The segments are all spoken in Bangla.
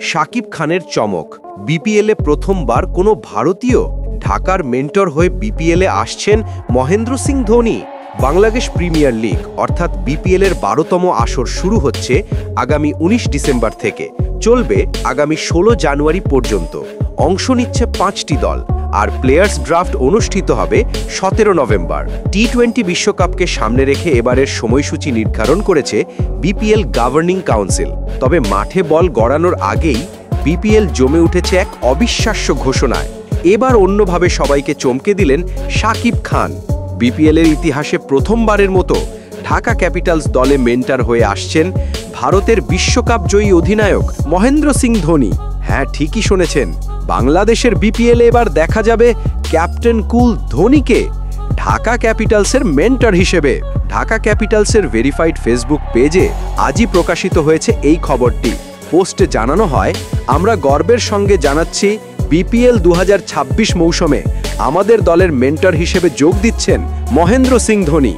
শাকিব খানের চমক। বিপিএলে প্রথমবার কোনো ভারতীয় ঢাকার মেন্টর হয়ে বিপিএলে আসছেন মহেন্দ্র সিং ধোনি। বাংলাদেশ প্রিমিয়ার লিগ অর্থাৎ বিপিএলের 12তম আসর শুরু হচ্ছে আগামী 19 ডিসেম্বর থেকে, চলবে আগামী 16 জানুয়ারি পর্যন্ত। অংশ নিচ্ছে 5টি দল, আর প্লেয়ার্স ড্রাফট অনুষ্ঠিত হবে 17 নভেম্বর। টি-20 বিশ্বকাপকে সামনে রেখে এবারের সময়সূচি নির্ধারণ করেছে বিপিএল গভর্নিং কাউন্সিল। তবে মাঠে বল গড়ানোর আগেই বিপিএল জমে উঠেছে এক অবিশ্বাস্য ঘোষণায়। এবার অন্যভাবে সবাইকে চমকে দিলেন শাকিব খান। বিপিএলের ইতিহাসে প্রথমবারের মতো ঢাকা ক্যাপিটালস দলে মেন্টর হয়ে আসছেন ভারতের বিশ্বকাপ জয়ী অধিনায়ক মহেন্দ্র সিং ধোনি। হ্যাঁ, ঠিকই শুনেছেন, বাংলাদেশের বিপিএলে এবার দেখা যাবে ক্যাপ্টেন কুল ধোনিকে ঢাকা ক্যাপিটালসের মেন্টর হিসেবে। ঢাকা ক্যাপিটালসের ভেরিফাইড ফেসবুক পেজে আজই প্রকাশিত হয়েছে এই খবরটি। পোস্টে জানানো হয়, আমরা গর্বের সঙ্গে জানাচ্ছি বিপিএল 2026 মৌসুমে আমাদের দলের মেন্টর হিসেবে যোগ দিচ্ছেন মহেন্দ্র সিং ধোনি।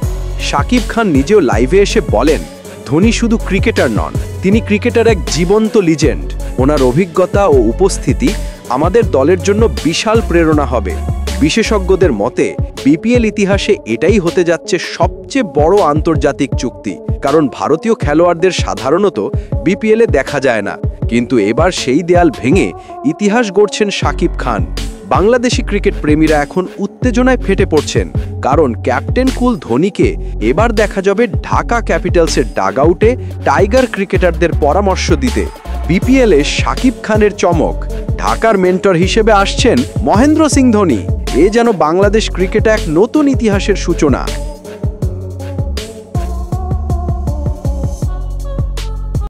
শাকিব খান নিজেও লাইভে এসে বলেন, ধোনি শুধু ক্রিকেটার নন, তিনি ক্রিকেটার এক জীবন্ত লিজেন্ড। ওনার অভিজ্ঞতা ও উপস্থিতি আমাদের দলের জন্য বিশাল প্রেরণা হবে। বিশেষজ্ঞদের মতে বিপিএল ইতিহাসে এটাই হতে যাচ্ছে সবচেয়ে বড় আন্তর্জাতিক চুক্তি, কারণ ভারতীয় খেলোয়াড়দের সাধারণত বিপিএলে দেখা যায় না। কিন্তু এবার সেই দেয়াল ভেঙে ইতিহাস গড়ছেন শাকিব খান। বাংলাদেশি ক্রিকেট প্রেমীরা এখন উত্তেজনায় ফেটে পড়ছেন, কারণ ক্যাপ্টেন কুল ধোনিকে এবার দেখা যাবে ঢাকা ক্যাপিটালসের ডাগআউটে টাইগার ক্রিকেটারদের পরামর্শ দিতে। বিপিএলে শাকিব খানের চমক, ঢাকার মেন্টর হিসেবে আসছেন মহেন্দ্র সিং ধোনি। এ যেন বাংলাদেশ ক্রিকেটে এক নতুন ইতিহাসের সূচনা।